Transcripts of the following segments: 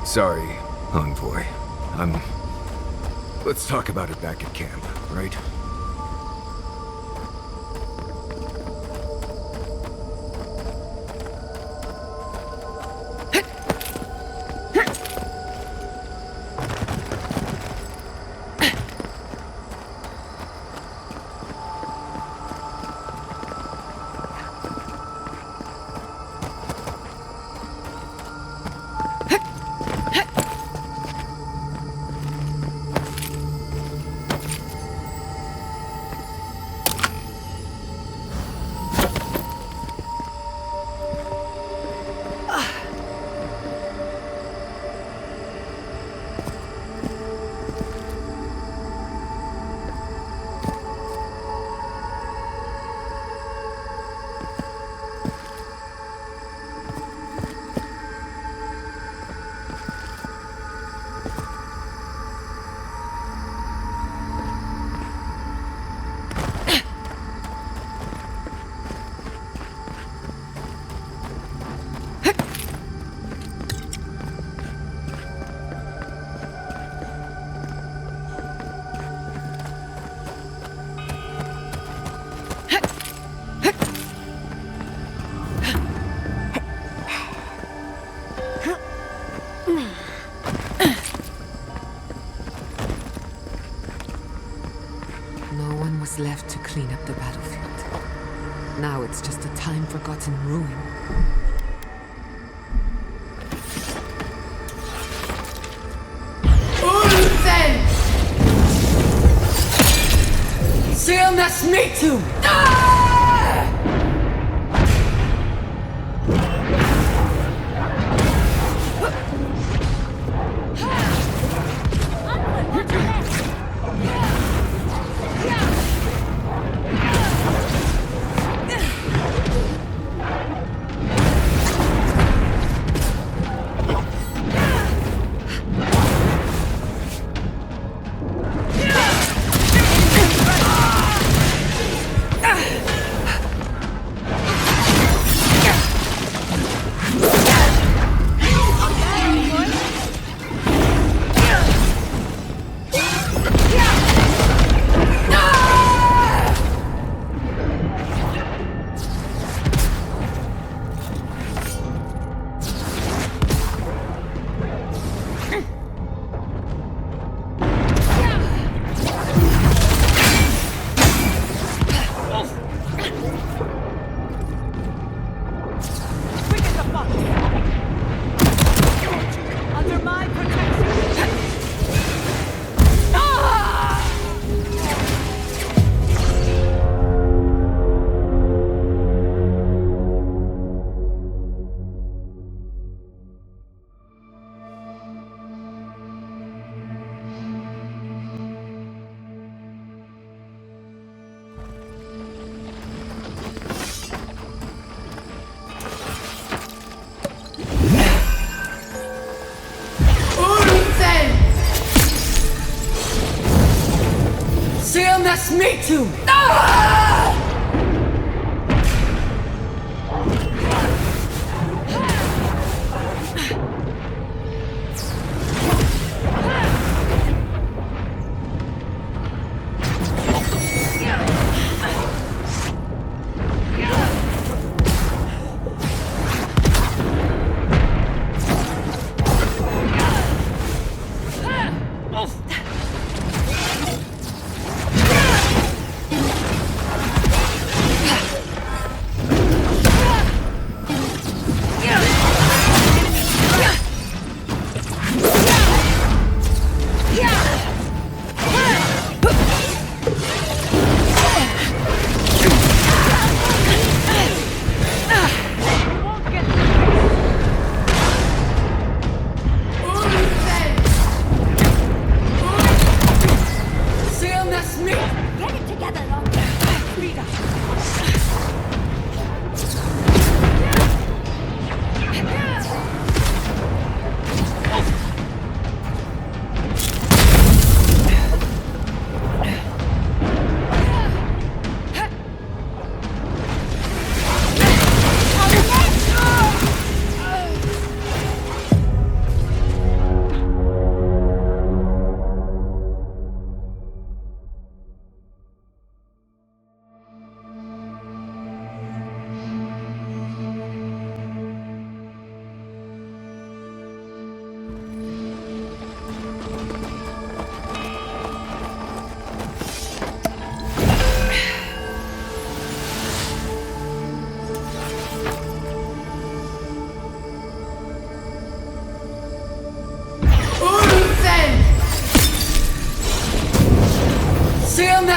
Sorry, envoy. Let's talk about it back at camp, right? Left to clean up the battlefield. Now it's just a time-forgotten ruin. Silnes mitu! Silnes mitu!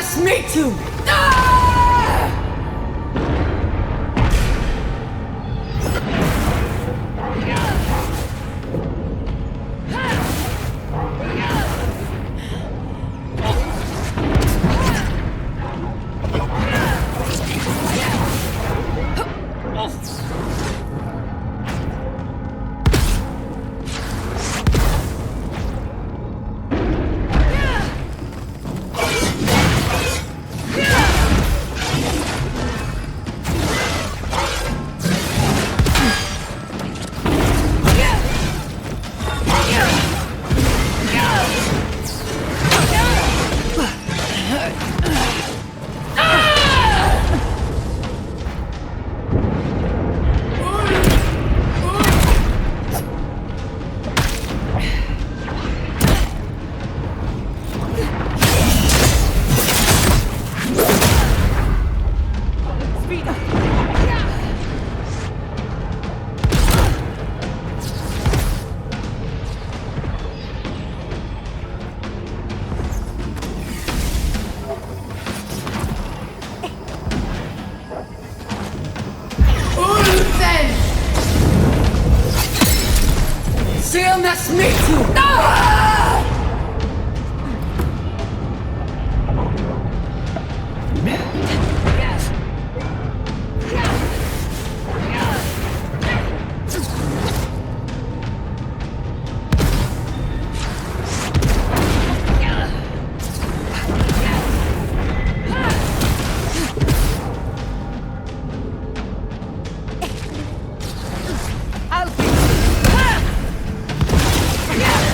that's me too! Damn, that's me too! I'll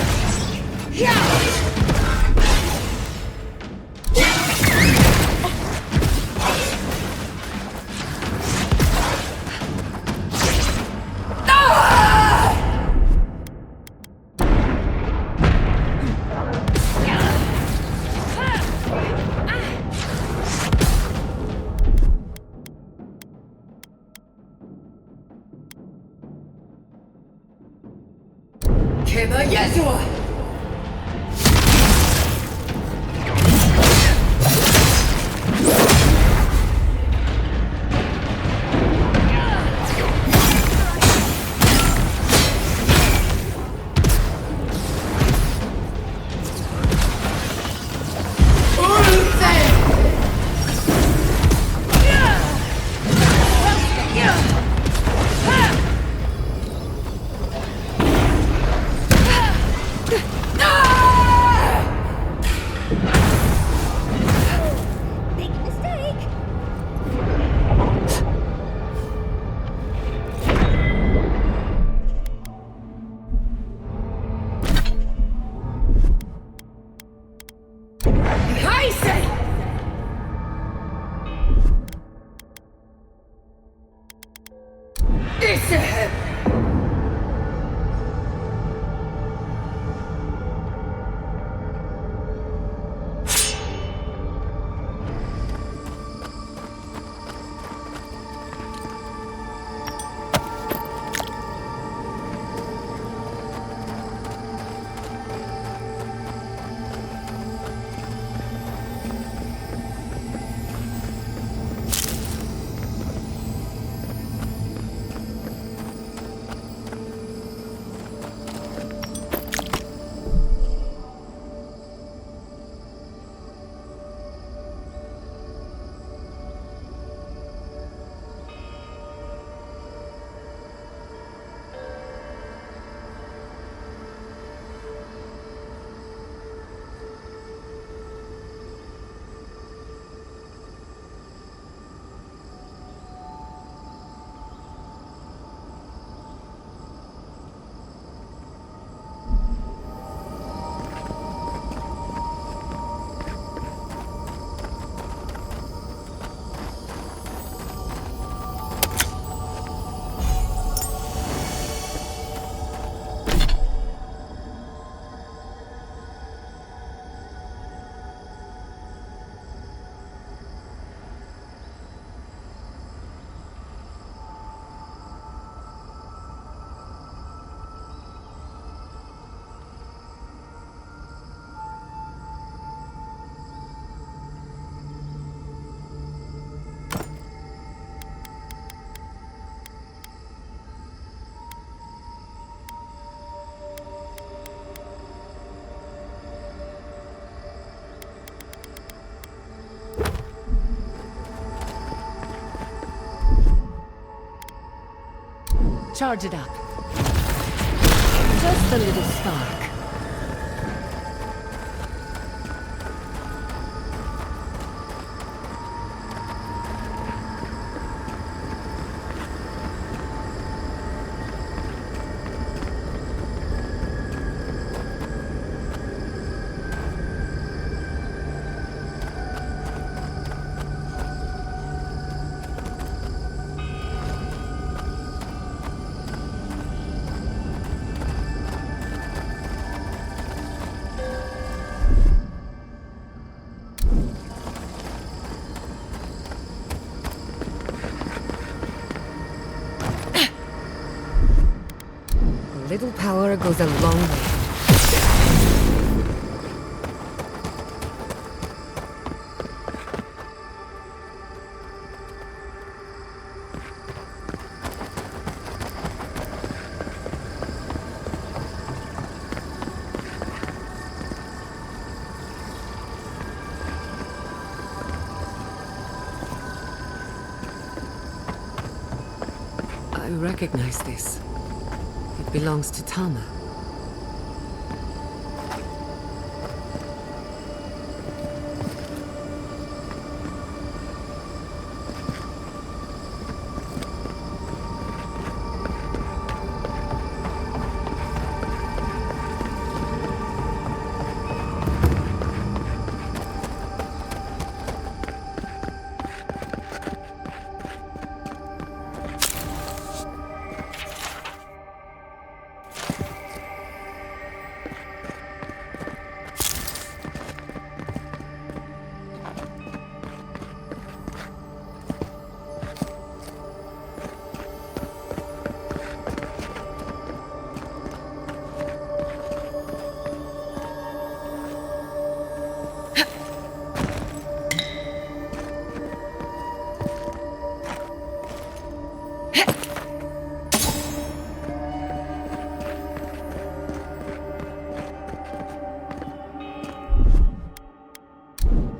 Charge it up. Just a little spark. A little power goes a long way. I recognize this. It belongs to Tama.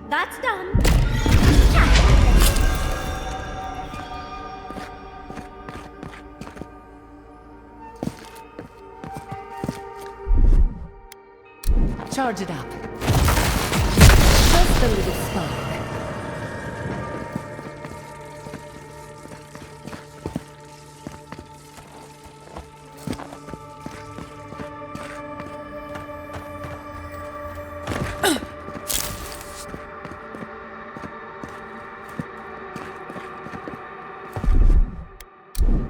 That's done. Charge it up. Just a little spark.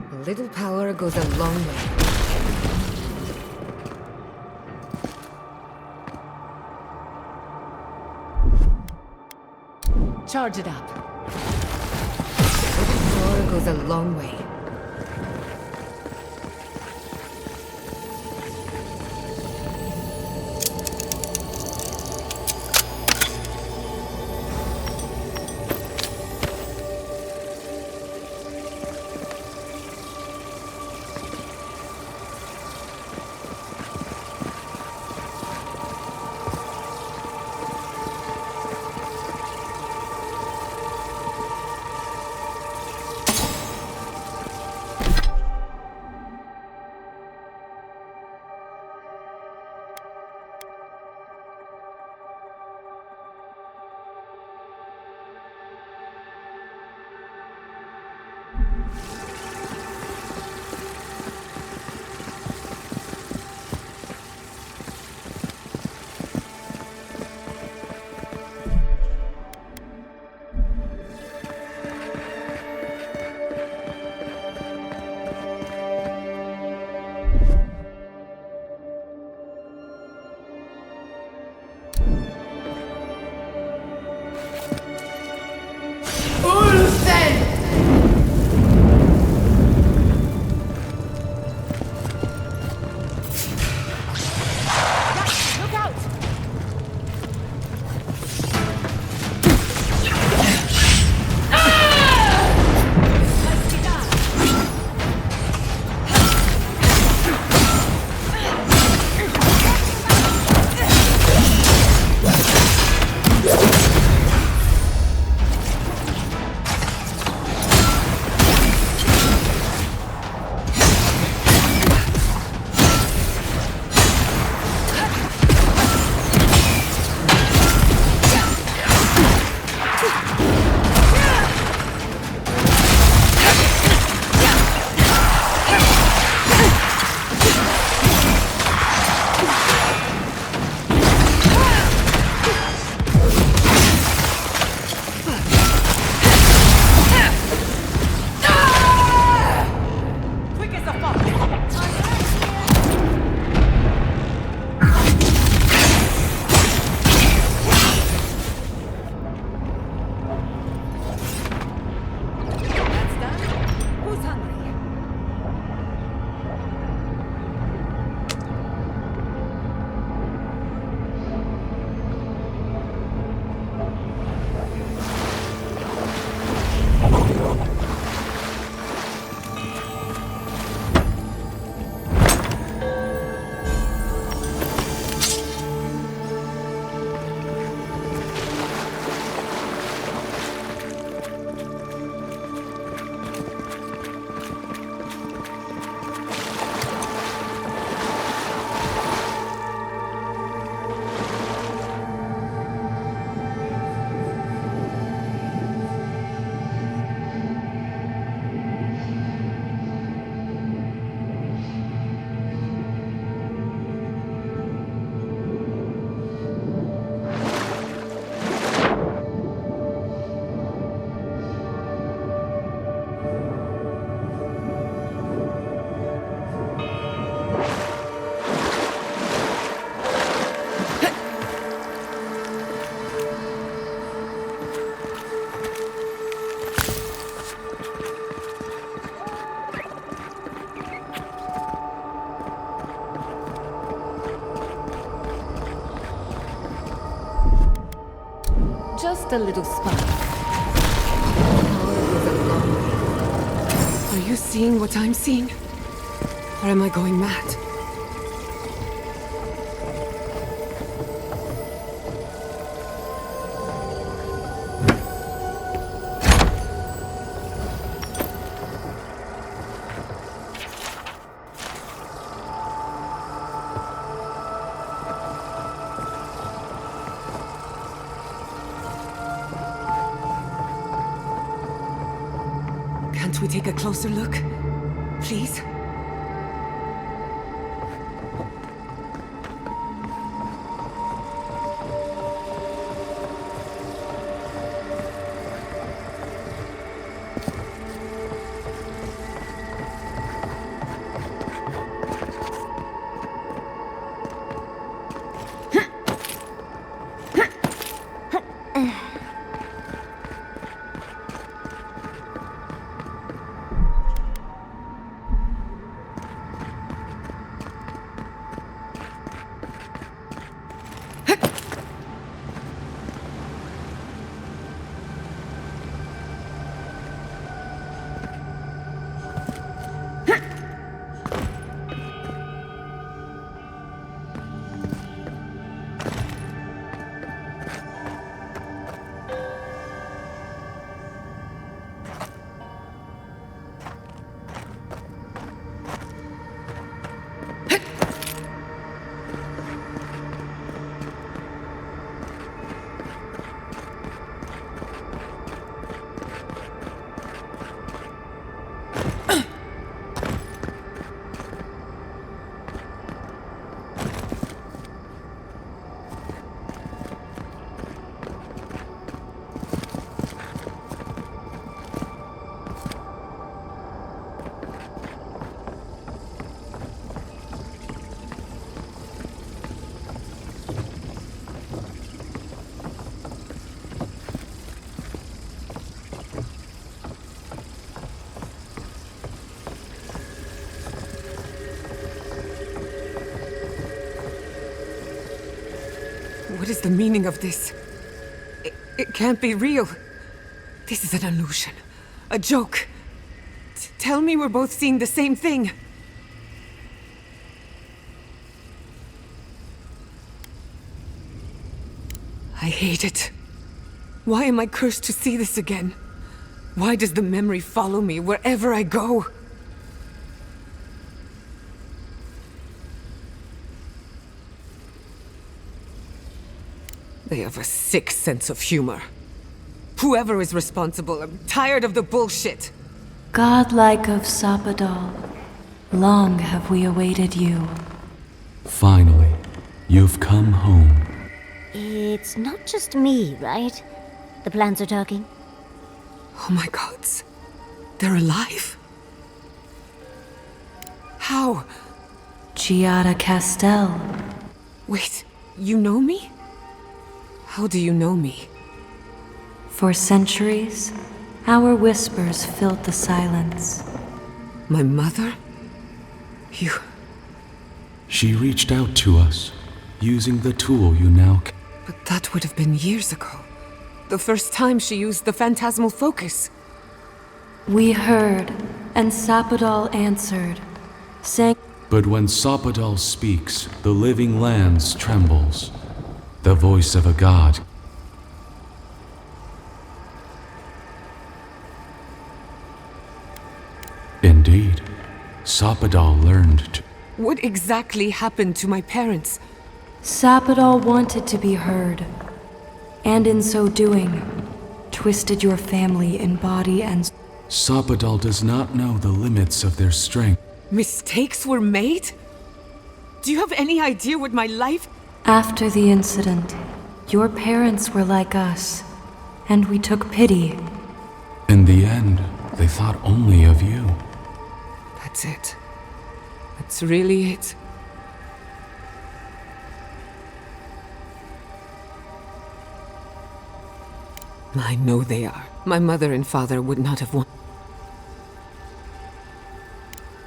A little power goes a long way. Charge it up. A little power goes a long way. just a little spark. Are you seeing what I'm seeing? Or am I going mad? Can't we take a closer look? Please? What is the meaning of this? It can't be real. This is an illusion. A joke. Tell me we're both seeing the same thing. I hate it. Why am I cursed to see this again? Why does the memory follow me wherever I go? They have a sick sense of humor. Whoever is responsible, I'm tired of the bullshit. Godlike of Sapadal, long have we awaited you. Finally, you've come home. It's not just me, right? The plants are talking. Oh my gods. They're alive? How? Giada Castel. Wait, you know me? How do you know me? For centuries, our whispers filled the silence. My mother? You... She reached out to us, using the tool you now... But that would have been years ago. The first time she used the phantasmal focus. We heard, and Sapadal answered, saying... But when Sapadal speaks, the living lands trembles. The voice of a god. Indeed, Sapadal learned to... What exactly happened to my parents? Sapadal wanted to be heard, and in so doing, twisted your family in body and... Sapadal does not know the limits of their strength. Mistakes were made? Do you have any idea what my life... After the incident, your parents were like us, and we took pity. In the end, they thought only of you. That's it. That's really it. I know they are. My mother and father would not have won.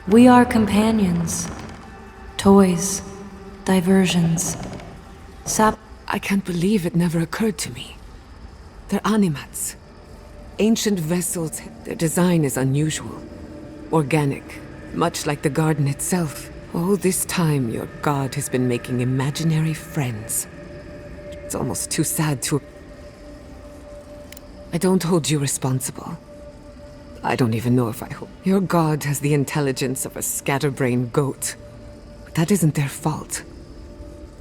We are companions. Toys. Diversions. I can't believe it never occurred to me. They're animats. Ancient vessels. Their design is unusual. Organic, much like the garden itself. All this time, your god has been making imaginary friends. It's almost too sad to... I don't hold you responsible. I don't even know if I hope. Your god has the intelligence of a scatterbrained goat. But that isn't their fault.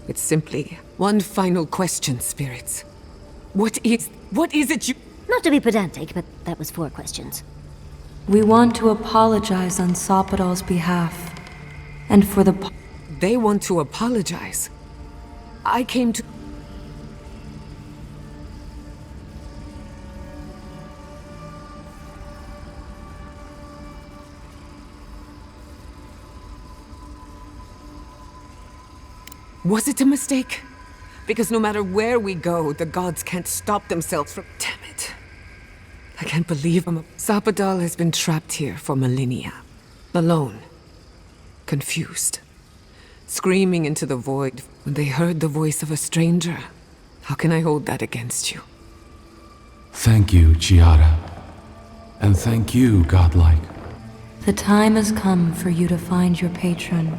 It's simply one final question, spirits. What is it you... Not to be pedantic, but that was 4 questions. We want to apologize on Sopadol's behalf. And for the... They want to apologize. I came to... Was it a mistake? Because no matter where we go, the gods can't stop themselves from... Damn it. I can't believe Sopadol has been trapped here for millennia. Alone. Confused. Screaming into the void when they heard the voice of a stranger. How can I hold that against you? Thank you, Chiara. And thank you, Godlike. The time has come for you to find your patron.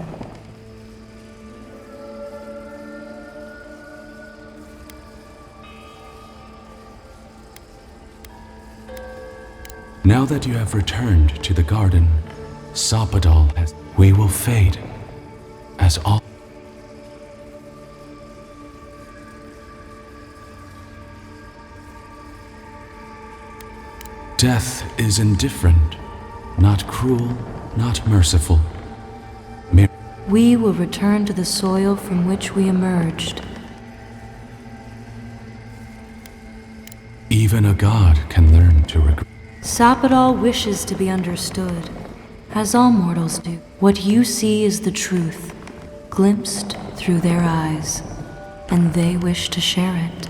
Now that you have returned to the garden, Sopadol has... We will fade, as all... Death is indifferent, not cruel, not merciful. We will return to the soil from which we emerged. Even a god can learn to regret. Sopadol wishes to be understood, as all mortals do. What you see is the truth, glimpsed through their eyes, and they wish to share it.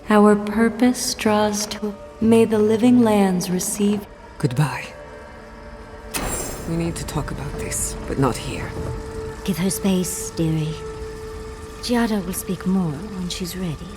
Our purpose draws to... May the living lands receive... Goodbye. We need to talk about this, but not here. Give her space, dearie. Giada will speak more when she's ready.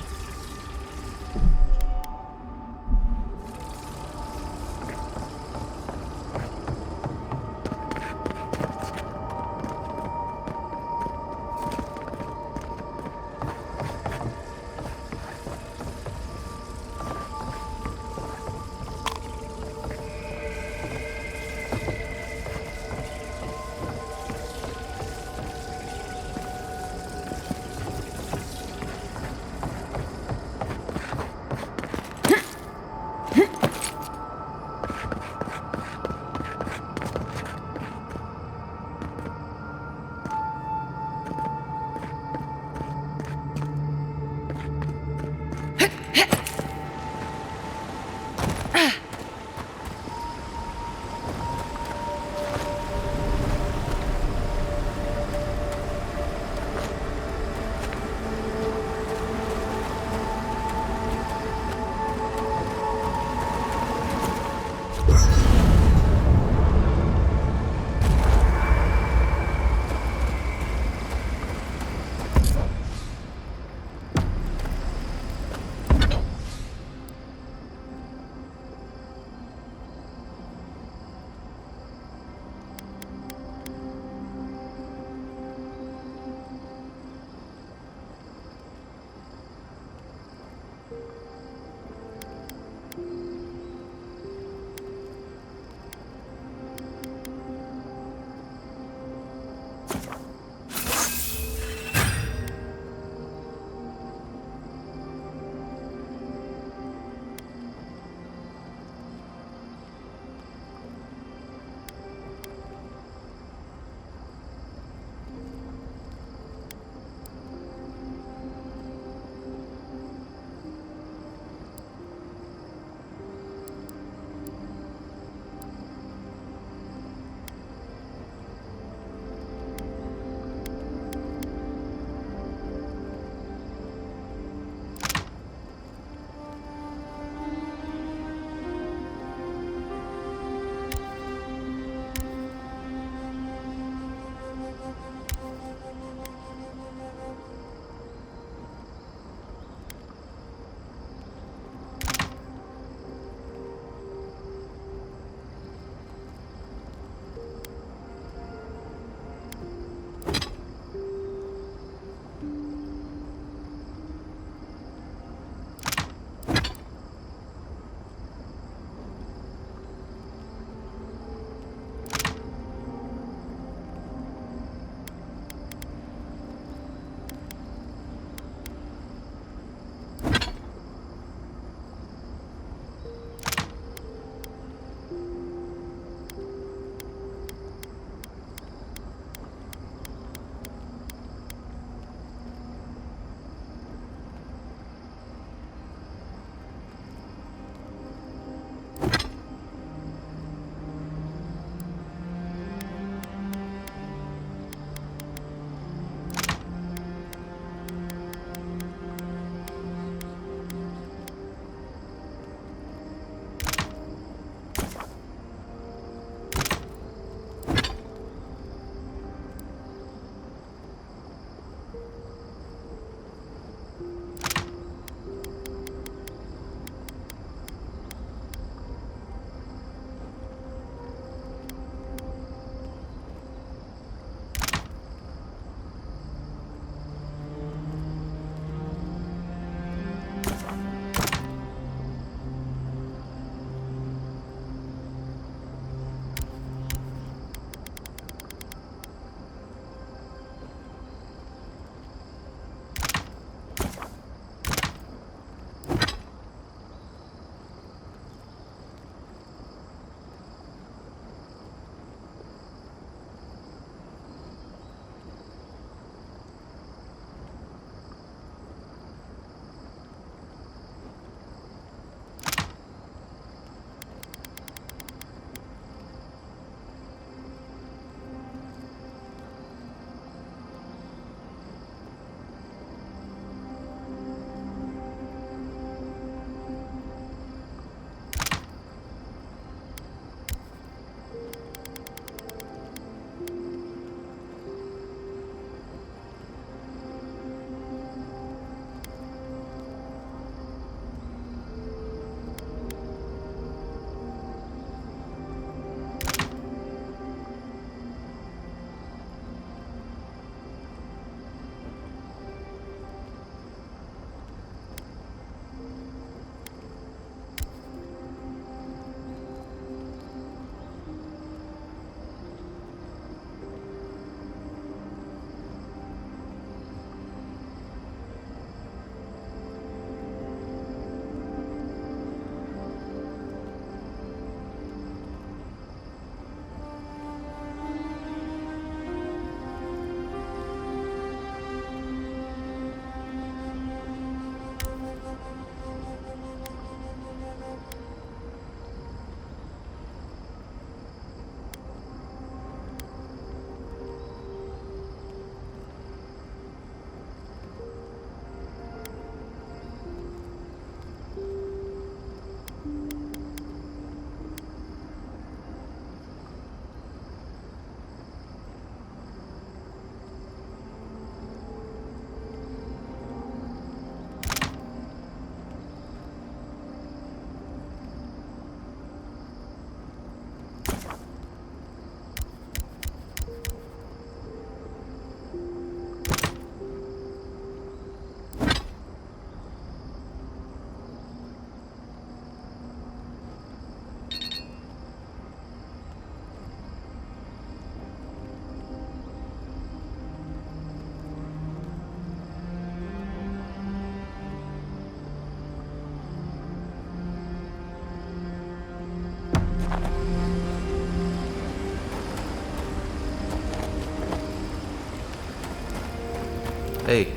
Hey,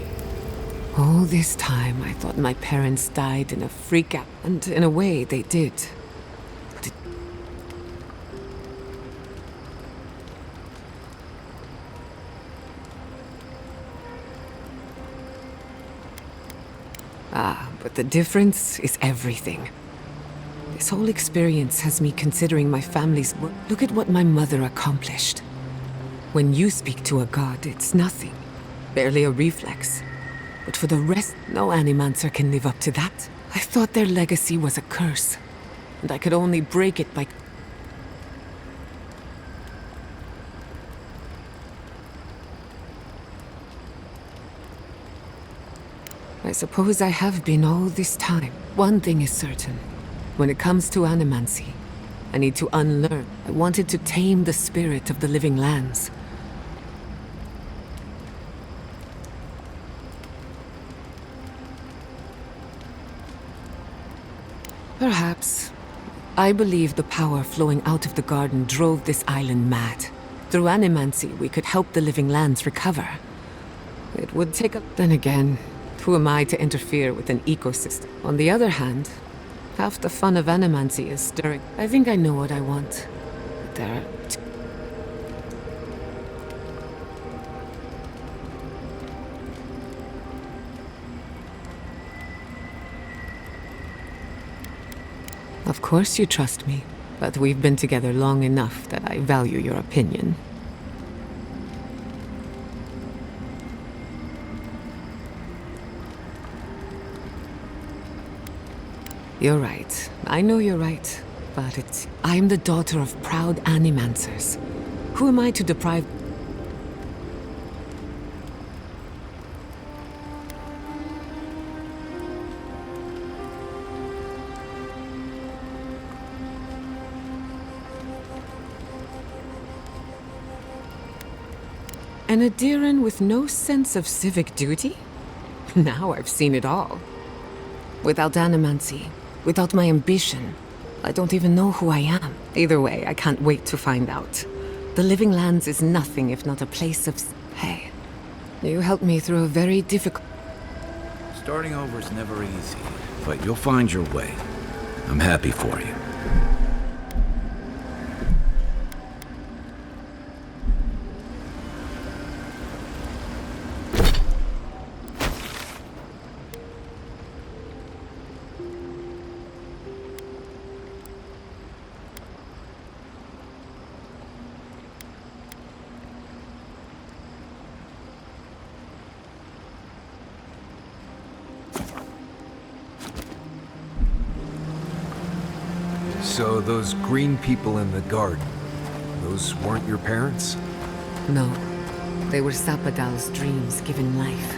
All this time, I thought my parents died in a freak out, and in a way, they did. But it... But the difference is everything. This whole experience has me considering my family's work. Look at what my mother accomplished. When you speak to a god, it's nothing. Barely a reflex. But for the rest, no animancer can live up to that. I thought their legacy was a curse, and I could only break it by... I suppose I have been all this time. One thing is certain. When it comes to animancy, I need to unlearn. I wanted to tame the spirit of the living lands. Perhaps. I believe the power flowing out of the garden drove this island mad. Through animancy, we could help the living lands recover. It would take a... Then again, who am I to interfere with an ecosystem? On the other hand, half the fun of animancy is stirring. I think I know what I want. But there are... Of course you trust me, but we've been together long enough that I value your opinion. You're right. I know you're right. But I'm the daughter of proud animancers. Who am I to deprive... An Adiran with no sense of civic duty? Now I've seen it all. Without animancy, without my ambition, I don't even know who I am. Either way, I can't wait to find out. The Living Lands is nothing if not a place of... Hey, you helped me through a very difficult... Starting over is never easy, but you'll find your way. I'm happy for you. So those green people in the garden, those weren't your parents? No, they were Sapadal's dreams given life.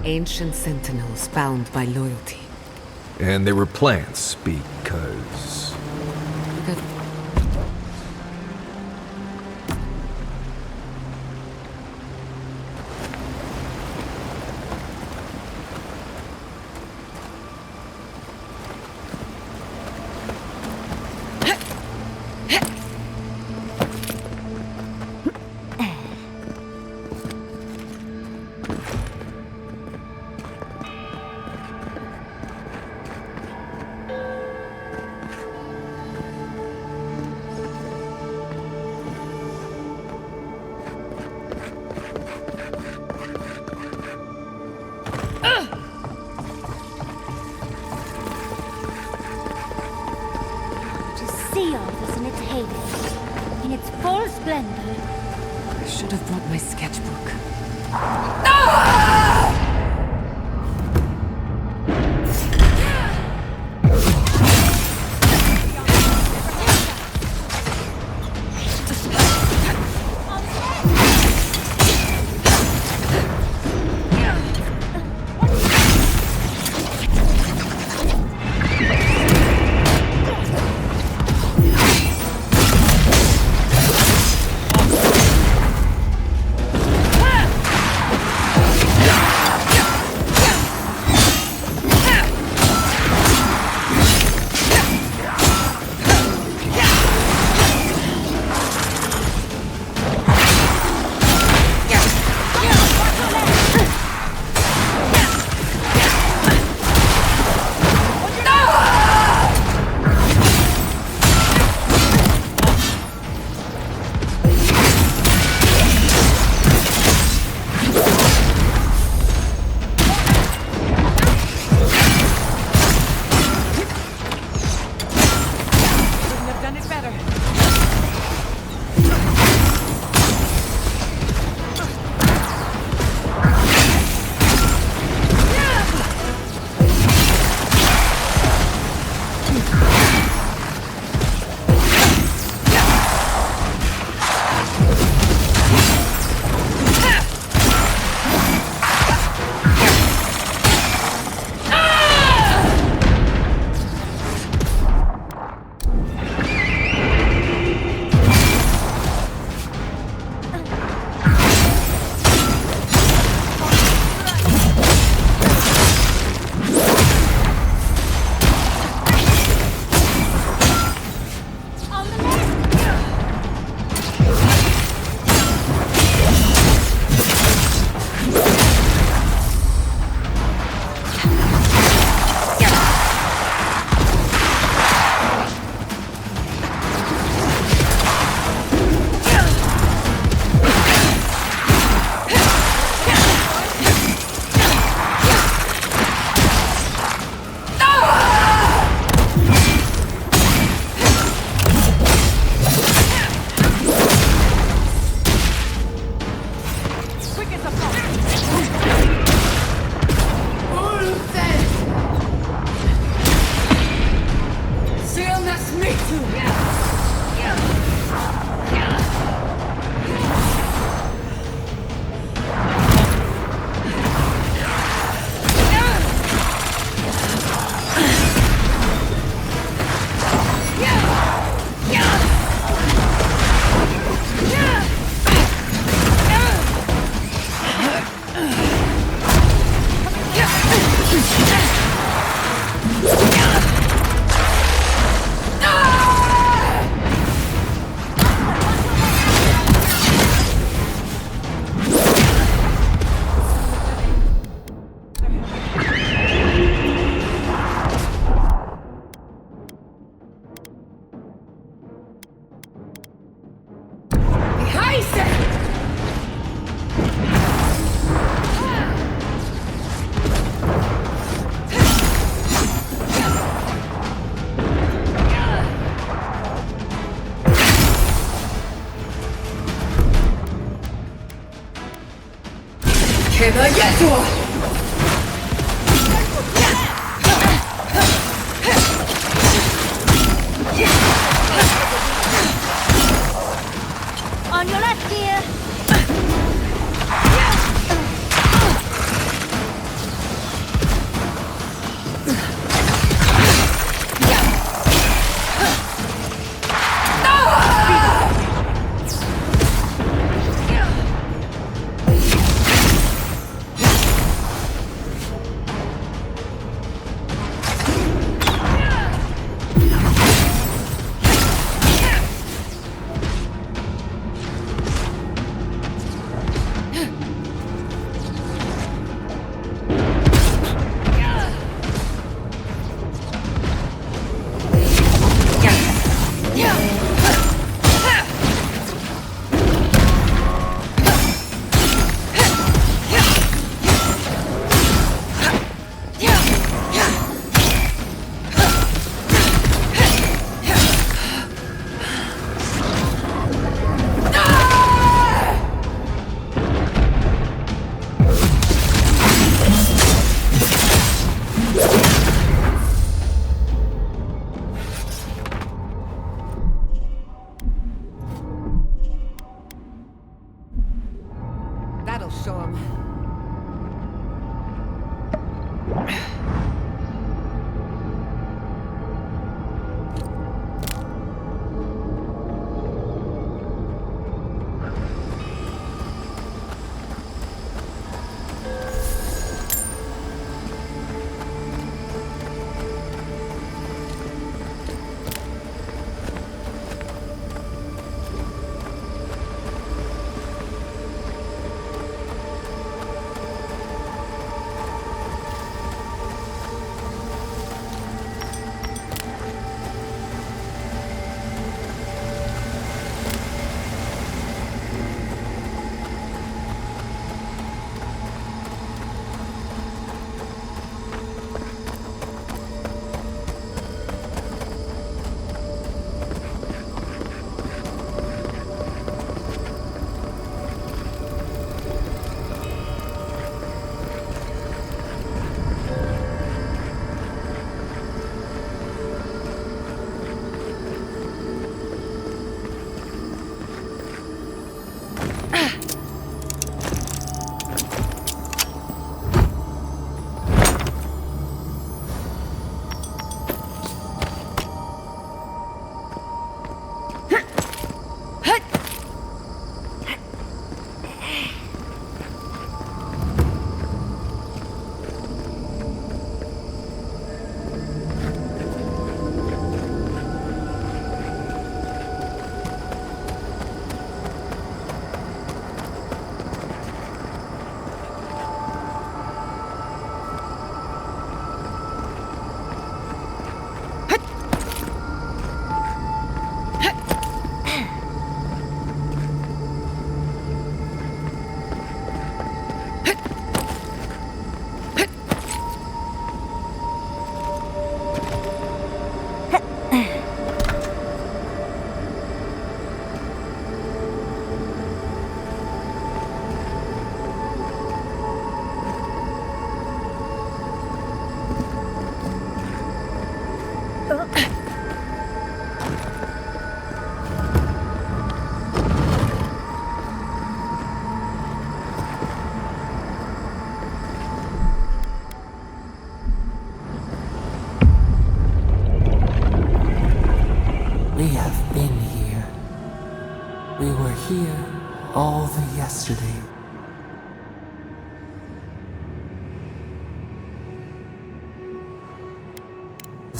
Ancient sentinels bound by loyalty. And they were plants because... Because Sea of in its heyday, in its full splendor. I should have brought my sketchbook. Can I get to her? On your left, dear.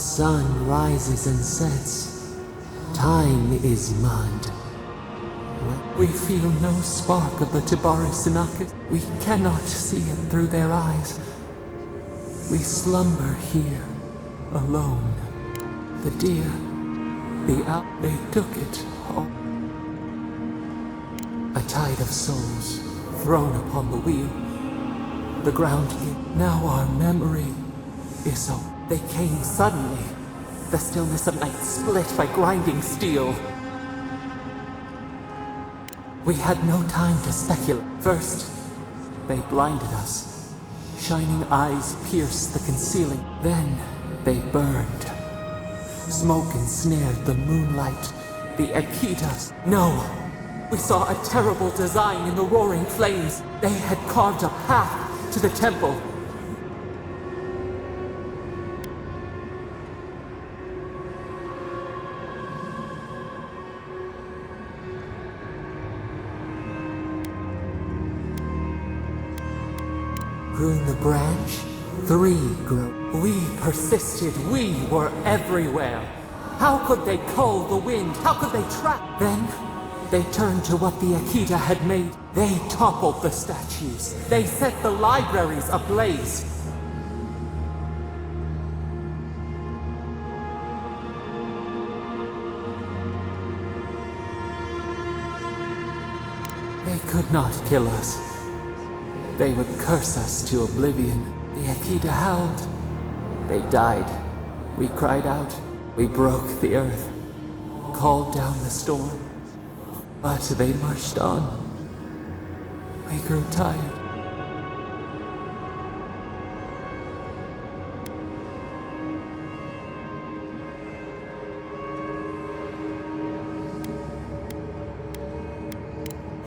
sun rises and sets. Time is mud. We feel no spark of the Tibari Sinakis. We cannot see it through their eyes. We slumber here, alone. The deer, the owl, they took it all. A tide of souls thrown upon the wheel. The ground gave. Now our memory is so. They came suddenly. The stillness of night split by grinding steel. We had no time to speculate. First, they blinded us. Shining eyes pierced the concealing. Then, they burned. Smoke ensnared the moonlight. The Akitas. No! We saw a terrible design in the roaring flames. They had carved a path to the temple. Prune the branch, 3 grew. We persisted, we were everywhere. How could they cull the wind? How could they trap? Then, they turned to what the Akita had made. They toppled the statues. They set the libraries ablaze. They could not kill us. They would curse us to oblivion. The Akita howled. They died. We cried out. We broke the earth. Called down the storm. But they marched on. We grew tired.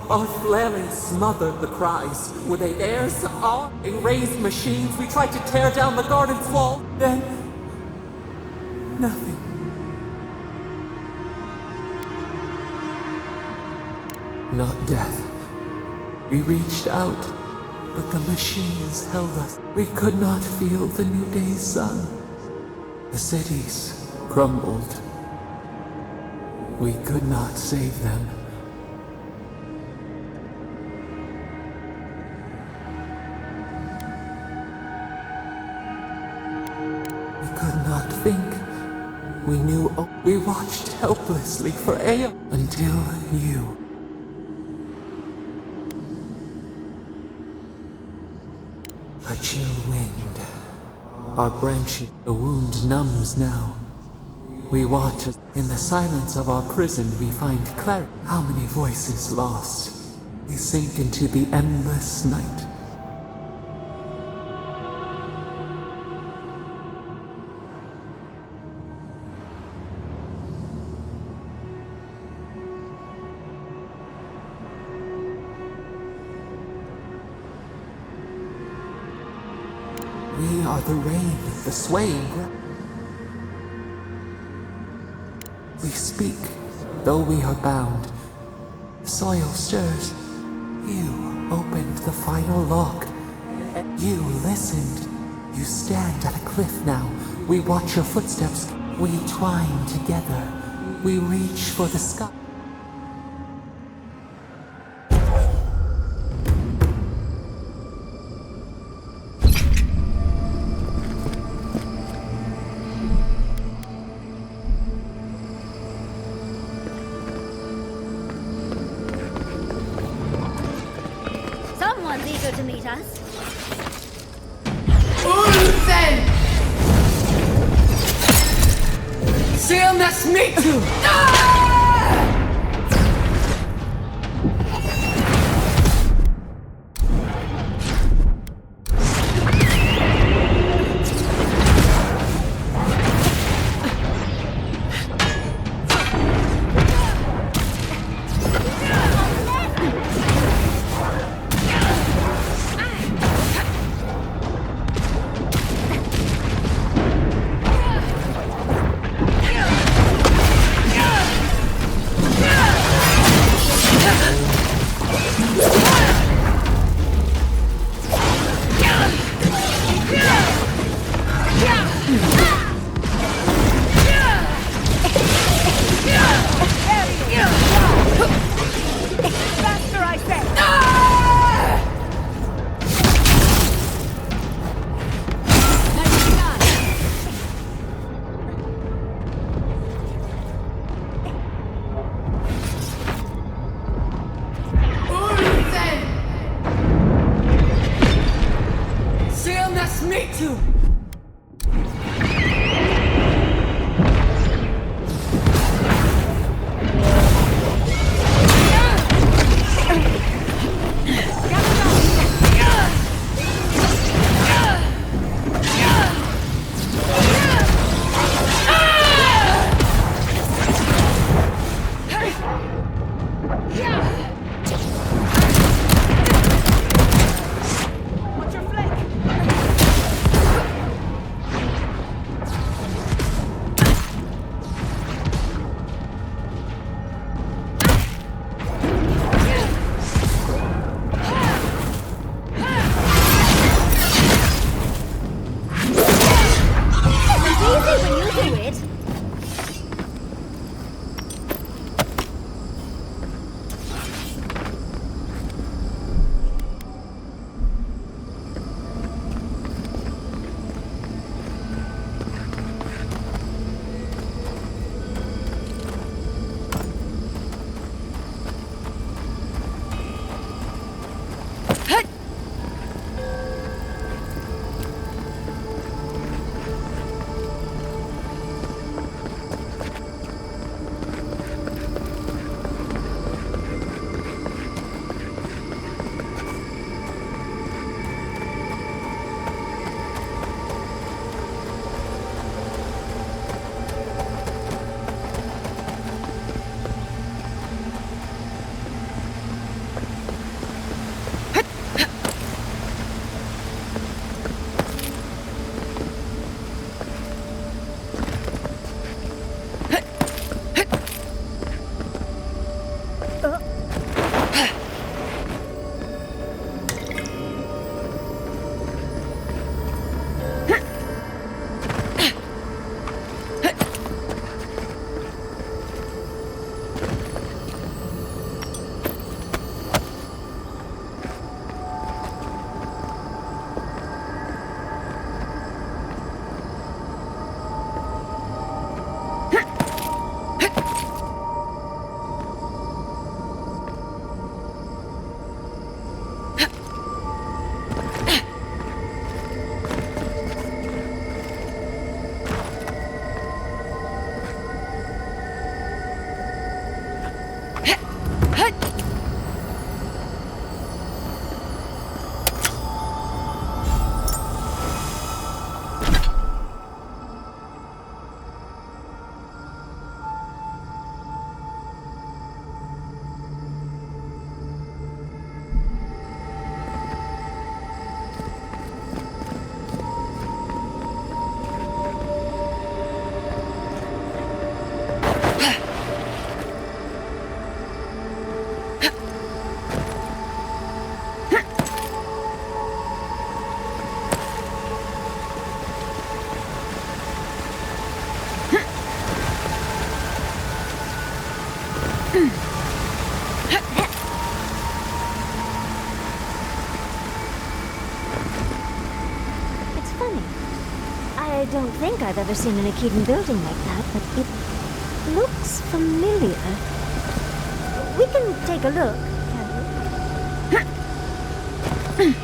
Our flailing smothered the cries. Were they theirs? Our erased machines. We tried to tear down the garden's wall. Then, nothing. Not death. We reached out, but the machines held us. We could not feel the new day's sun. The cities crumbled. We could not save them. Think. We knew. We watched helplessly for aeons until you. A chill wind. Our branches. The wound numbs now. We watch as in the silence of our prison we find clarity. How many voices lost? We sink into the endless night. We are the rain, the swaying ground. We speak, though we are bound. The soil stirs. You opened the final lock. You listened. You stand at a cliff now. We watch your footsteps. We twine together. We reach for the sky. Someone's eager to meet us. Ulsen! Seam nas mitu! Don't ask me to! I don't think I've ever seen an Akedan building like that, but it looks familiar. We can take a look, can't we?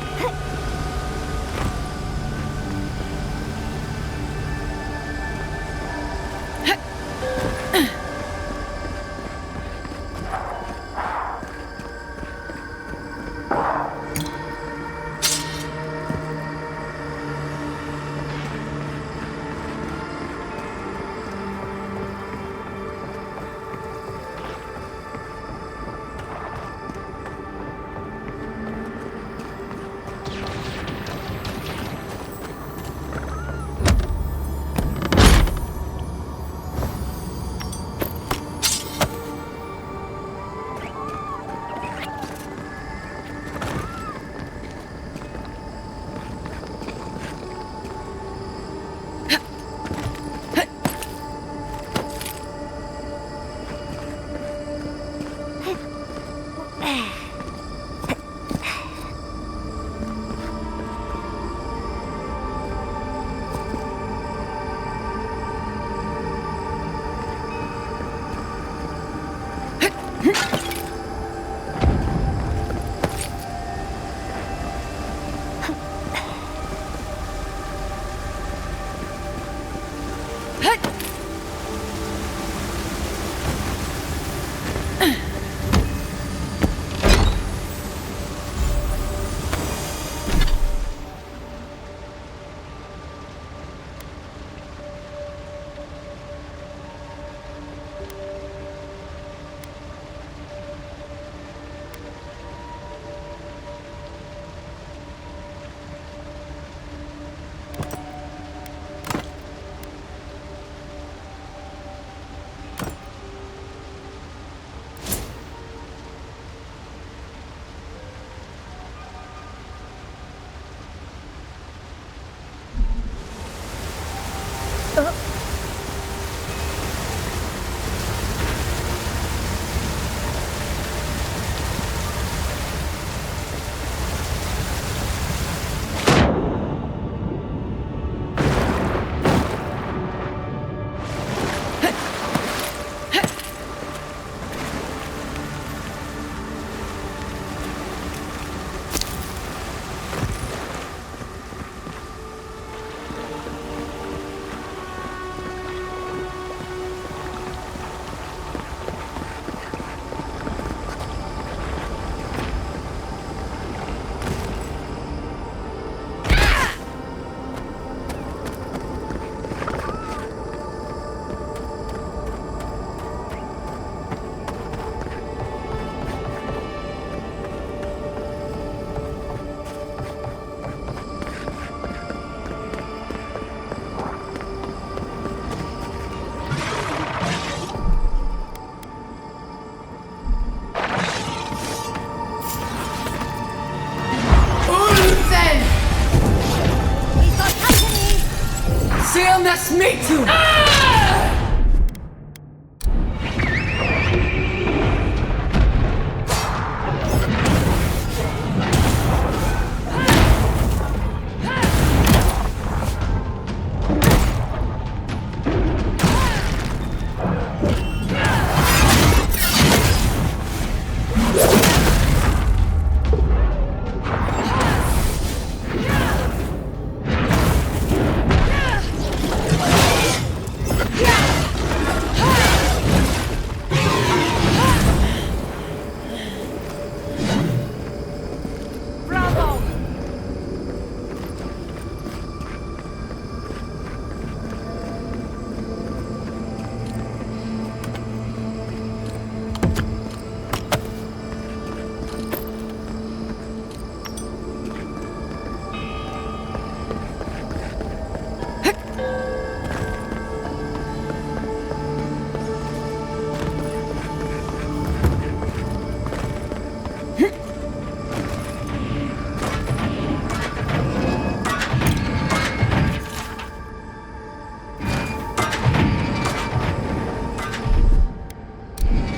That's me too!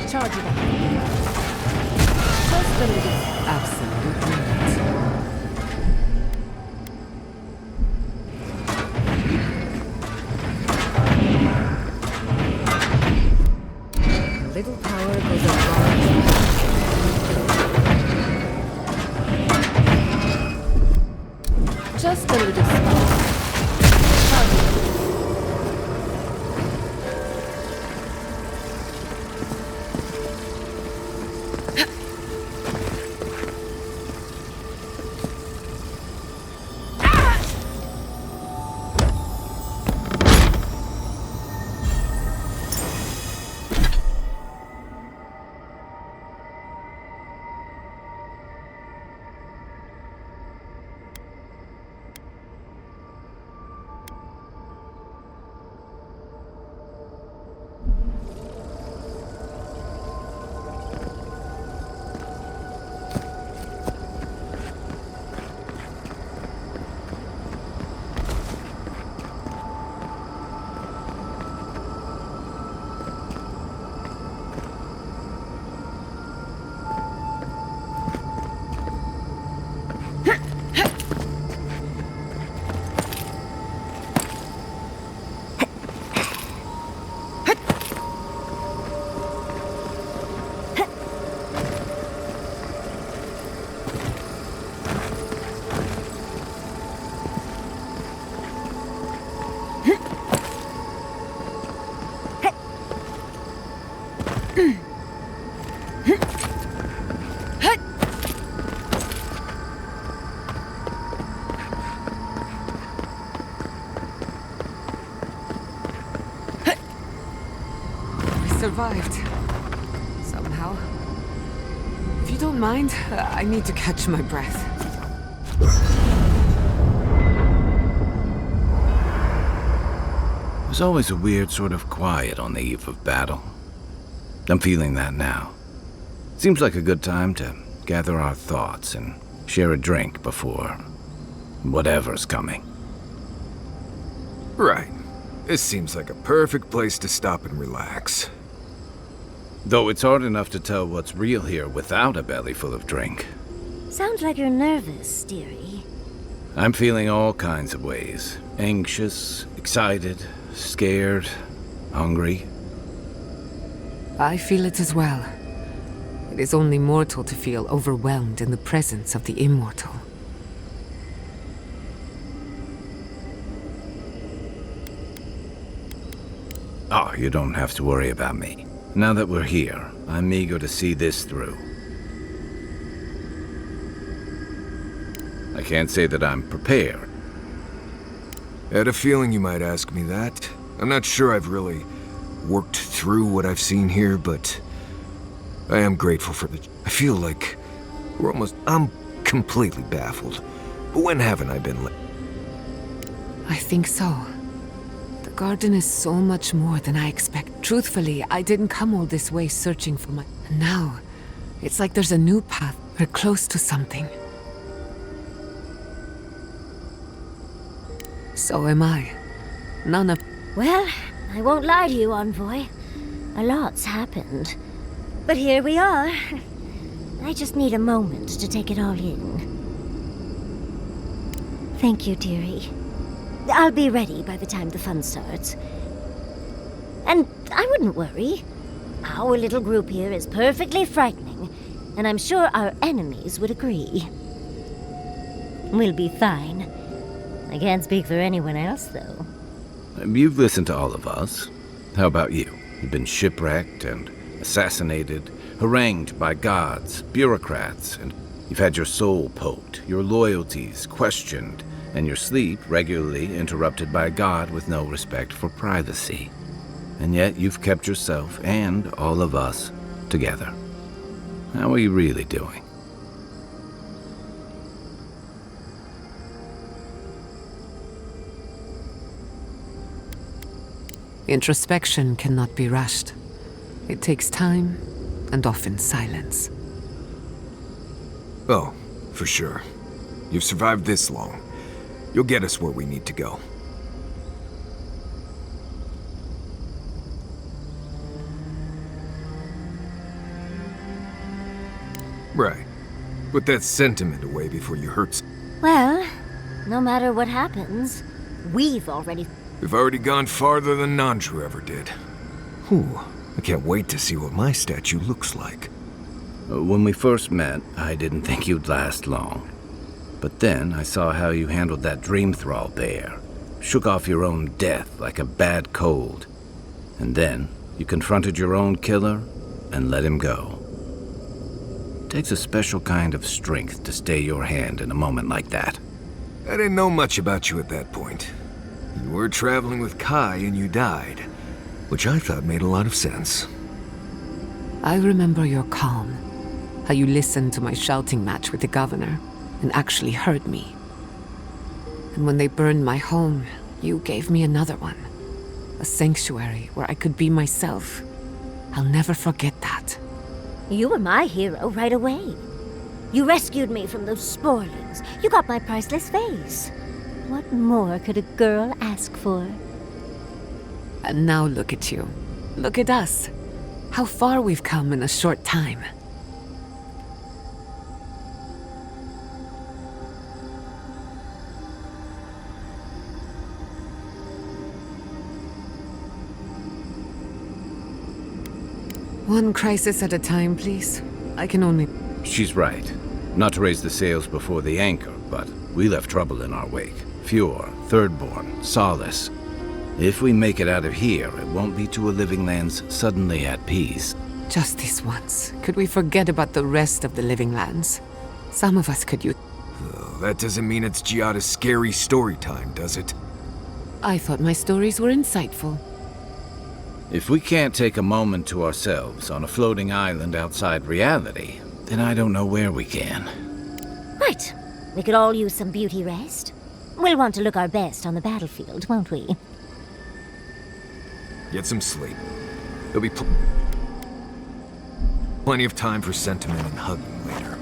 Charge it up. Just a little. Absolutely not. A little power goes a long way. Just a little spark. Charge it up. survived. Somehow. If you don't mind, I need to catch my breath. There's always a weird sort of quiet on the eve of battle. I'm feeling that now. Seems like a good time to gather our thoughts and share a drink before whatever's coming. Right. This seems like a perfect place to stop and relax. Though it's hard enough to tell what's real here without a belly full of drink. Sounds like you're nervous, dearie. I'm feeling all kinds of ways. Anxious, excited, scared, hungry. I feel it as well. It is only mortal to feel overwhelmed in the presence of the immortal. Oh, you don't have to worry about me. Now that we're here, I'm eager to see this through. I can't say that I'm prepared. I had a feeling you might ask me that. I'm not sure I've really worked through what I've seen here, but I am grateful for the... I feel like I'm completely baffled. But when haven't I been... I think so. The garden is so much more than I expect. Truthfully, I didn't come all this way searching for my... And now, it's like there's a new path. We're close to something. So am I. None of... Well, I won't lie to you, Envoy. A lot's happened. But here we are. I just need a moment to take it all in. Thank you, dearie. I'll be ready by the time the fun starts. And I wouldn't worry. Our little group here is perfectly frightening, and I'm sure our enemies would agree. We'll be fine. I can't speak for anyone else, though. You've listened to all of us. How about you? You've been shipwrecked and assassinated, harangued by gods, bureaucrats, and you've had your soul poked, your loyalties questioned, and your sleep regularly interrupted by a god with no respect for privacy. And yet you've kept yourself and all of us together. How are you really doing? Introspection cannot be rushed. It takes time, and often silence. Oh, for sure. You've survived this long. You'll get us where we need to go. Right. Put that sentiment away before you hurt. Well, no matter what happens, we've already gone farther than Nandru ever did. Whew. I can't wait to see what my statue looks like. When we first met, I didn't think you'd last long. But then I saw how you handled that dream thrall bear. Shook off your own death like a bad cold. And then you confronted your own killer and let him go. It takes a special kind of strength to stay your hand in a moment like that. I didn't know much about you at that point. You were traveling with Kai and you died, which I thought made a lot of sense. I remember your calm. How you listened to my shouting match with the governor and actually heard me. And when they burned my home, you gave me another one. A sanctuary where I could be myself. I'll never forget that. You were my hero right away. You rescued me from those spoilers. You got my priceless vase. What more could a girl ask for? And now look at you. Look at us. How far we've come in a short time. One crisis at a time, please. I can only... She's right. Not to raise the sails before the anchor, but we left trouble in our wake. Fjord, Thirdborn, Solace. If we make it out of here, it won't be to a living lands suddenly at peace. Just this once. Could we forget about the rest of the living lands? Some of us could use... That doesn't mean it's Giada's scary story time, does it? I thought my stories were insightful. If we can't take a moment to ourselves on a floating island outside reality, then I don't know where we can. Right. We could all use some beauty rest. We'll want to look our best on the battlefield, won't we? Get some sleep. There'll be plenty of time for sentiment and hugging later.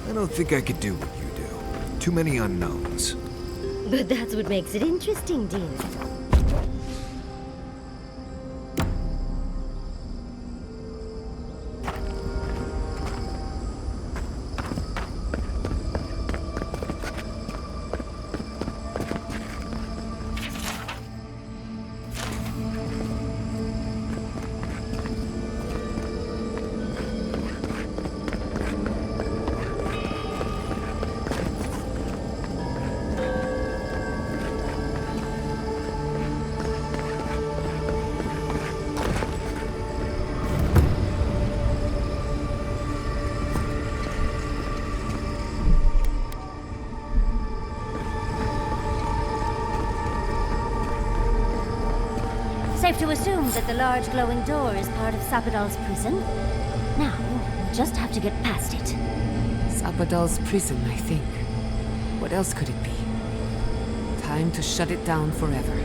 I don't think I could do what you do. Too many unknowns. But that's what makes it interesting, dear. Safe to assume that the large glowing door is part of Sapadal's prison. Now, we'll just have to get past it. Sapadal's prison, I think. What else could it be? Time to shut it down forever.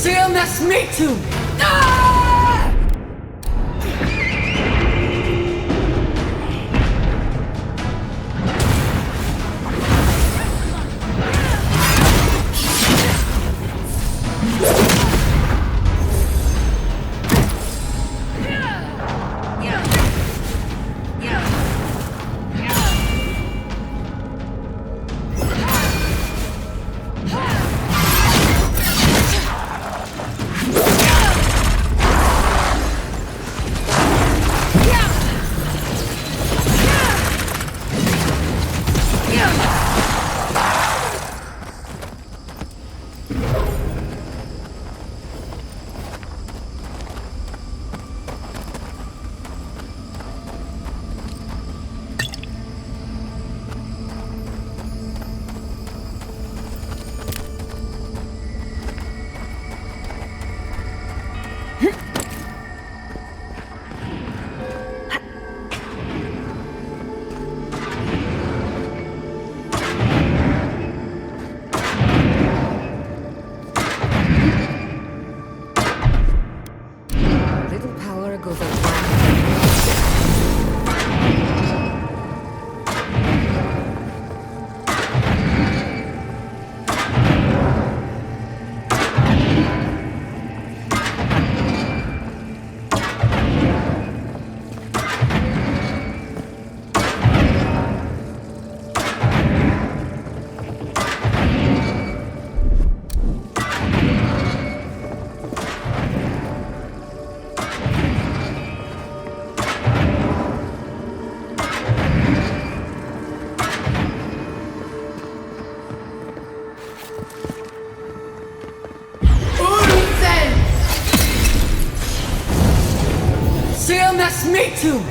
Stillness me too! Little power goes a long Stillness me too!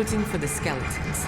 hunting for the skeletons.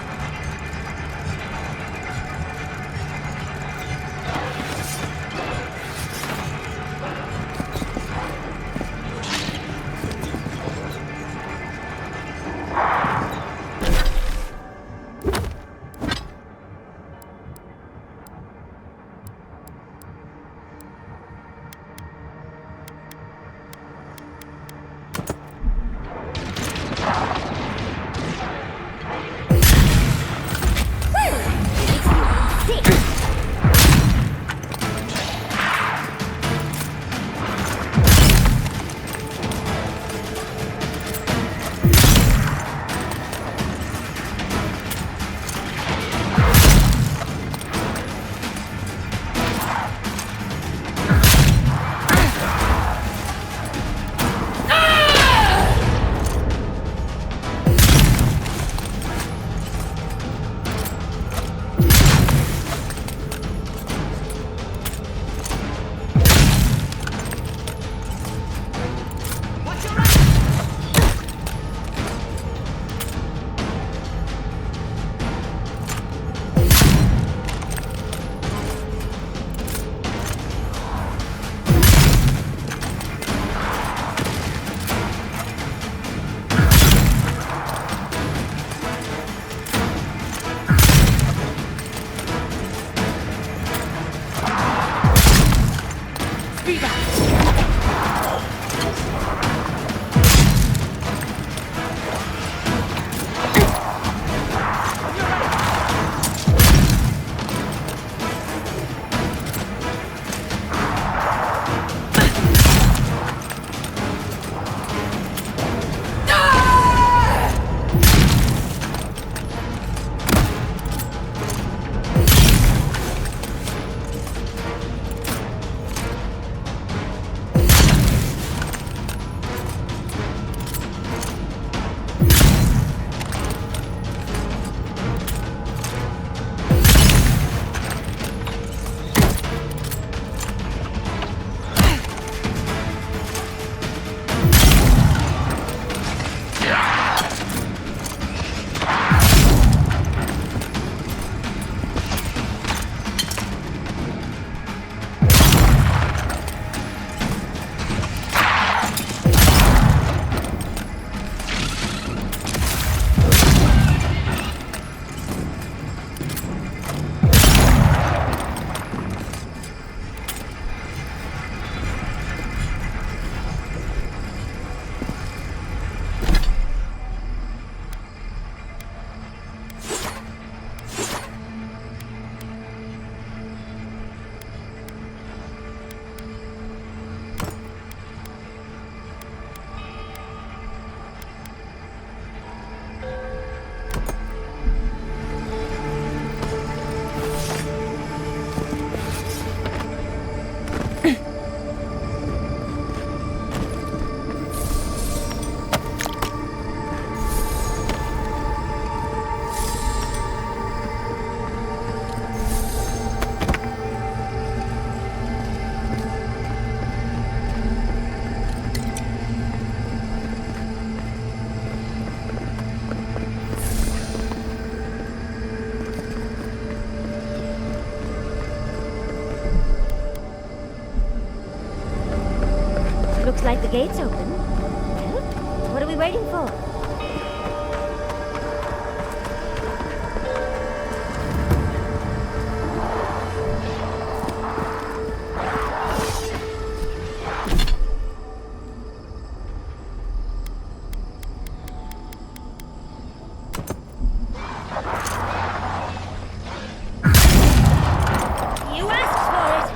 Looks like the gate's open. Well, what are we waiting for? You asked for it!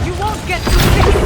You won't get through this!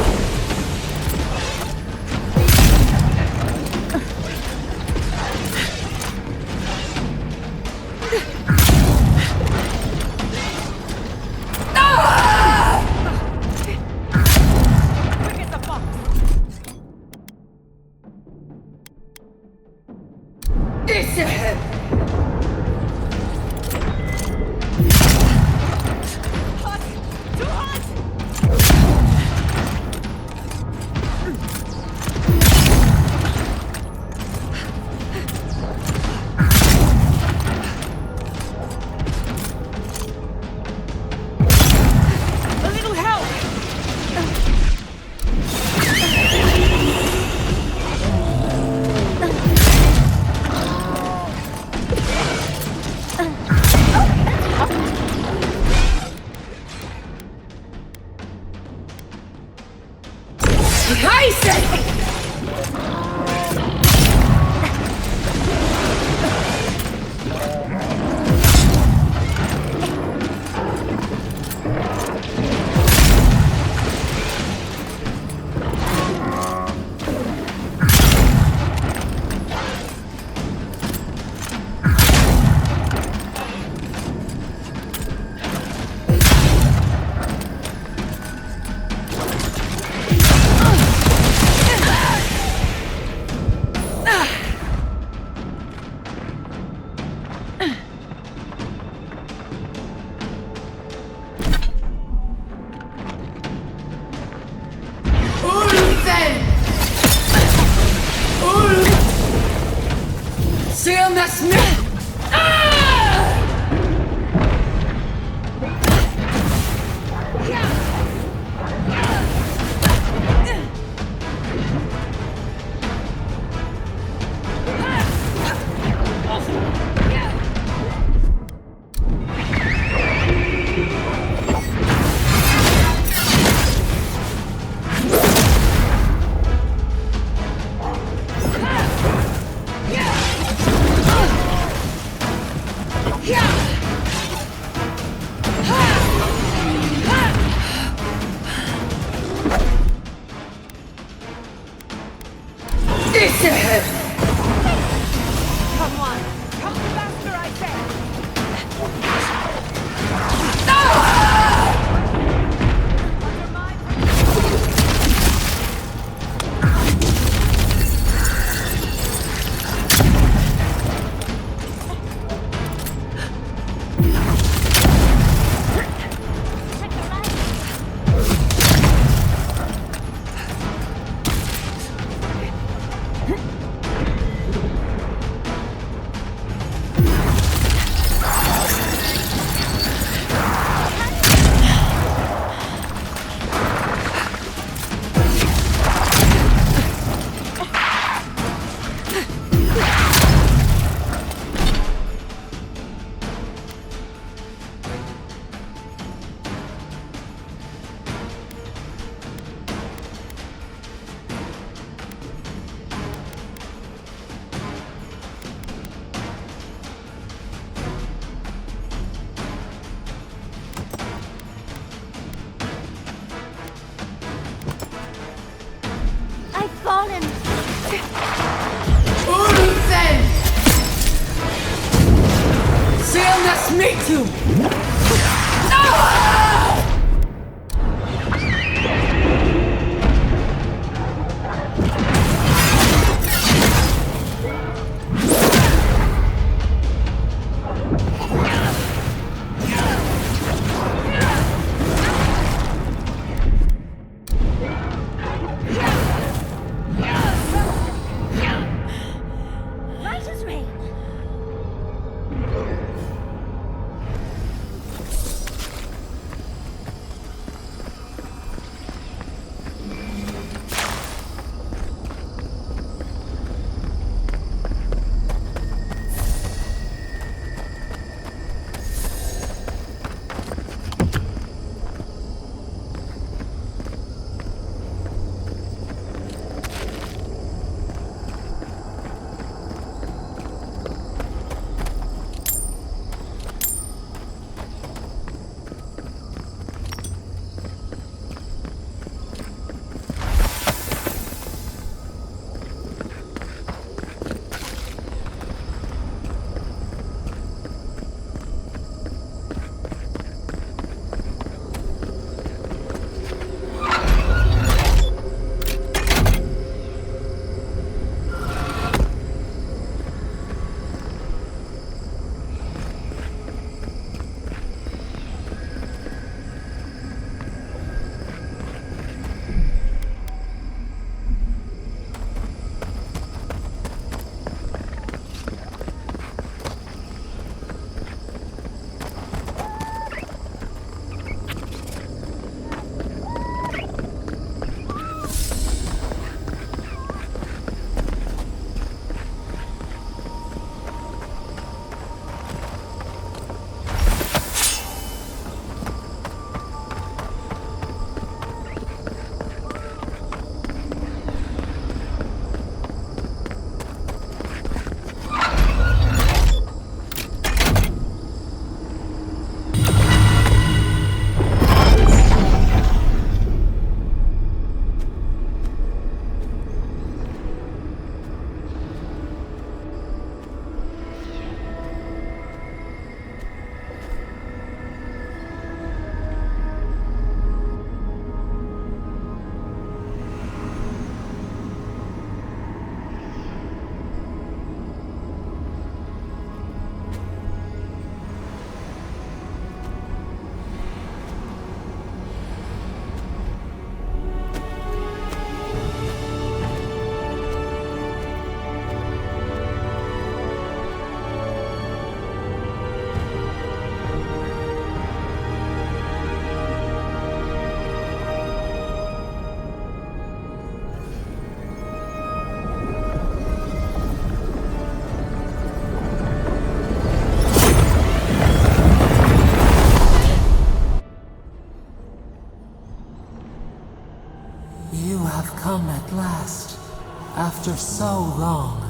for so long.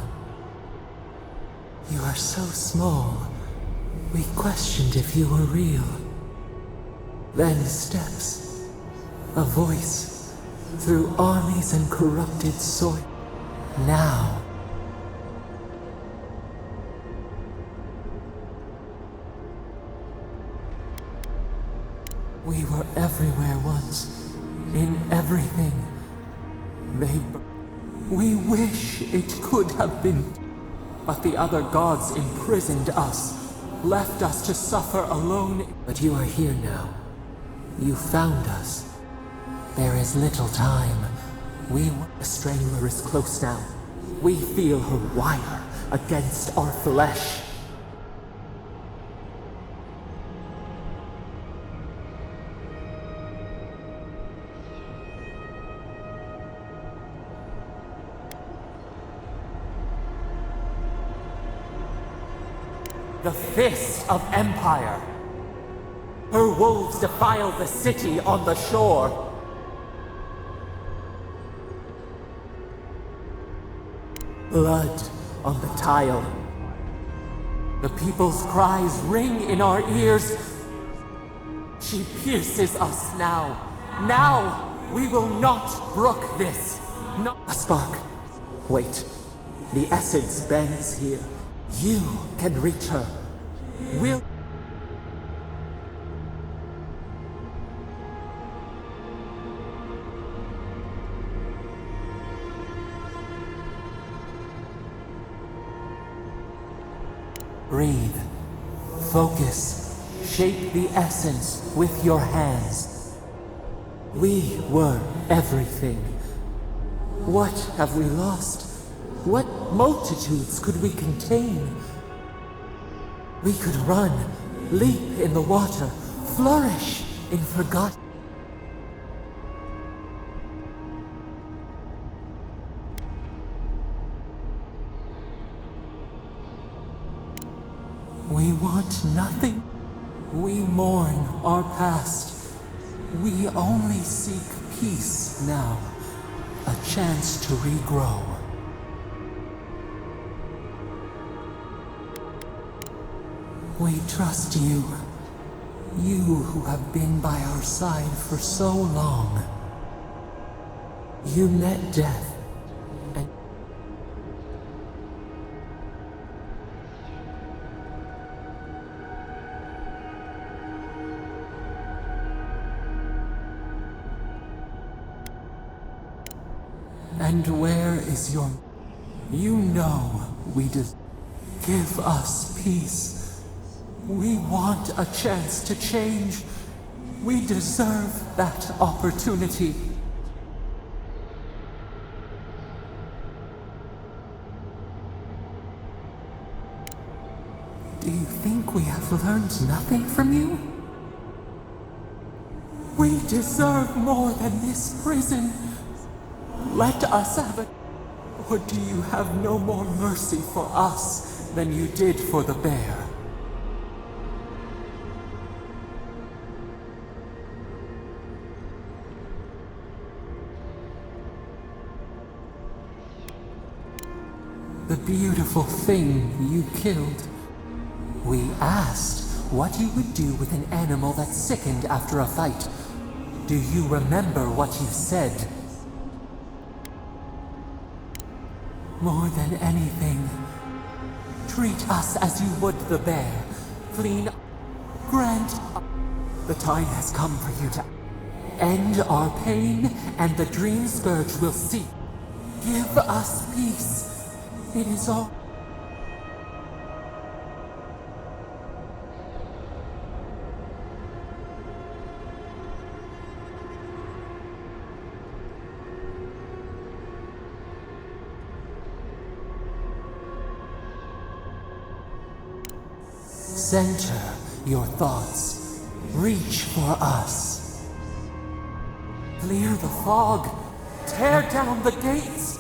You are so small. We questioned if you were real. Then steps, a voice, through armies and corrupted soil. Now, we were everywhere once, in everything. We wish it could have been, but the other gods imprisoned us, left us to suffer alone. But you are here now. You found us. There is little time. The Strangler is close now. We feel her wire against our flesh. The fist of empire. Her wolves defile the city on the shore. Blood on the tile. The people's cries ring in our ears. She pierces us now. Now we will not brook this. Not a spark. Wait. The essence bends here. You can reach her. Will. Breathe. Focus. Shape the essence with your hands. We were everything. What have we lost? What multitudes could we contain? We could run, leap in the water, flourish in forgotten. We want nothing. We mourn our past. We only seek peace now, a chance to regrow. We trust you. You who have been by our side for so long. You met death, and where is your... You know we give us peace. We want a chance to change. We deserve that opportunity. Do you think we have learned nothing from you? We deserve more than this prison. Let us have it. Or do you have no more mercy for us than you did for the bear? The beautiful thing you killed. We asked what you would do with an animal that sickened after a fight. Do you remember what you said? More than anything, treat us as you would the bear. Clean, grant. The time has come for you to end our pain, and the dream scourge will cease. Give us peace. It is all. Center your thoughts. Reach for us. Clear the fog. Tear down the gates.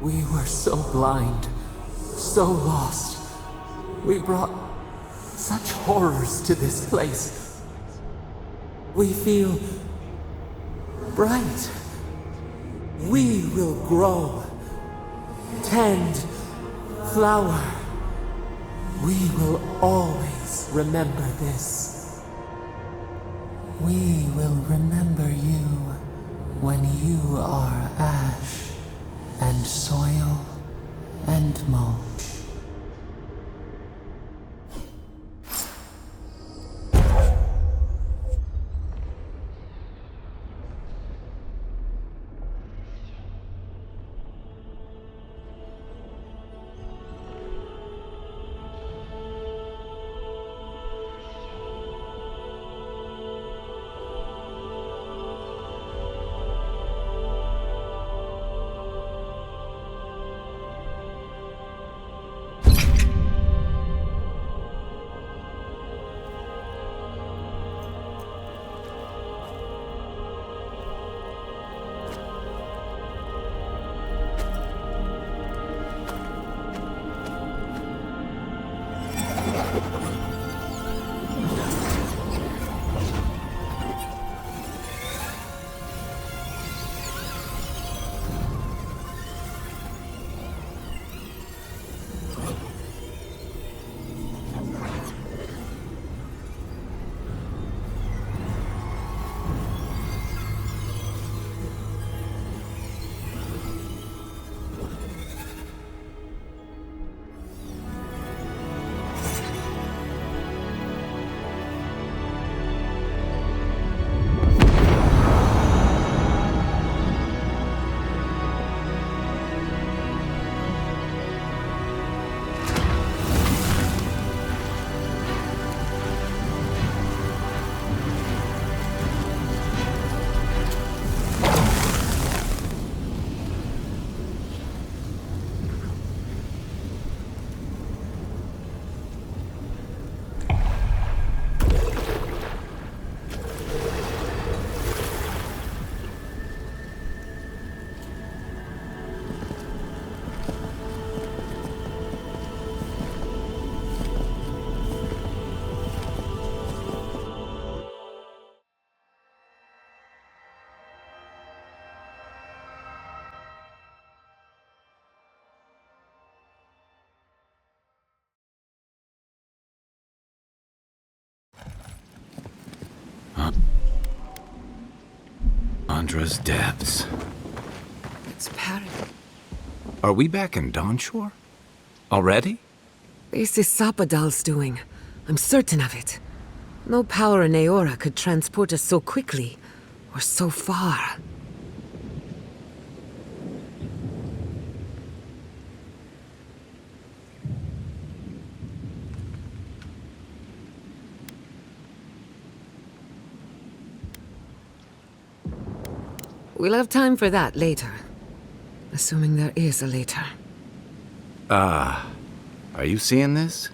We were so blind, so lost. We brought such horrors to this place. We feel bright. We will grow. tend flower. We will always remember this. We will remember you when you are ash and soil and mold. Andra's depths. It's paradise. Are we back in Dawnshore? Already? This is Sapadal's doing. I'm certain of it. No power in Aora could transport us so quickly, or so far. We'll have time for that later. Assuming there is a later. Are you seeing this?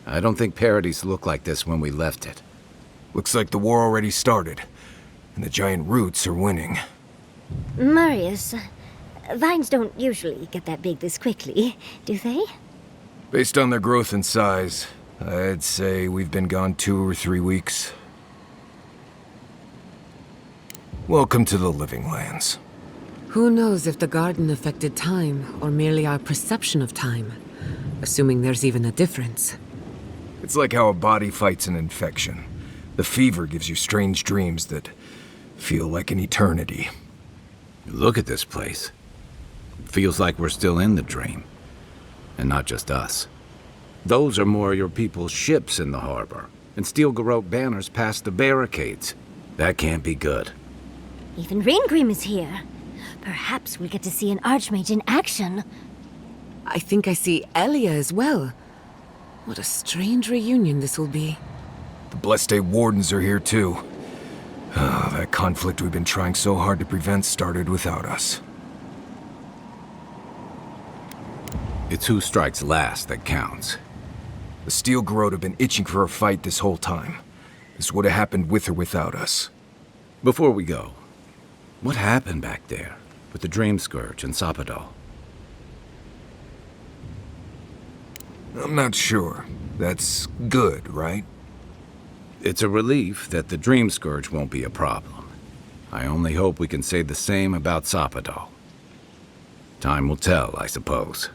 I don't think Paradise looked like this when we left it. Looks like the war already started, and the giant roots are winning. Marius, vines don't usually get that big this quickly, do they? Based on their growth and size, I'd say we've been gone 2 or 3 weeks. Welcome to the Living Lands. Who knows if the garden affected time, or merely our perception of time? Assuming there's even a difference. It's like how a body fights an infection. The fever gives you strange dreams that feel like an eternity. Look at this place. It feels like we're still in the dream. And not just us. Those are more your people's ships in the harbor, and steel Garrote banners past the barricades. That can't be good. Even Reingrim is here. Perhaps we'll get to see an Archmage in action. I think I see Elia as well. What a strange reunion this will be. The Blessed Wardens are here too. That conflict we've been trying so hard to prevent started without us. It's who strikes last that counts. The Steel Garrote have been itching for a fight this whole time. This would have happened with or without us. Before we go, what happened back there with the Dream Scourge and Sapadal? I'm not sure. That's good, right? It's a relief that the Dream Scourge won't be a problem. I only hope we can say the same about Sapadal. Time will tell, I suppose.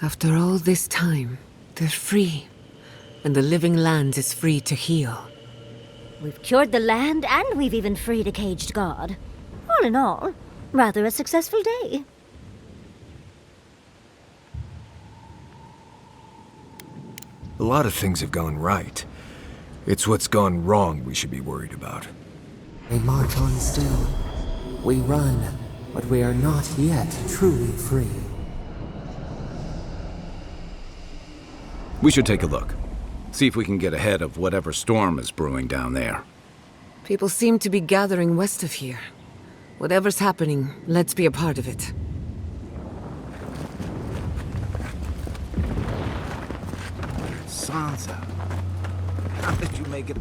After all this time, they're free. And the living land is free to heal. We've cured the land, and we've even freed a caged god. All in all, rather a successful day. A lot of things have gone right. It's what's gone wrong we should be worried about. We march on still. We run, but we are not yet truly free. We should take a look. See if we can get ahead of whatever storm is brewing down there. People seem to be gathering west of here. Whatever's happening, let's be a part of it. Sansa, how did you make it?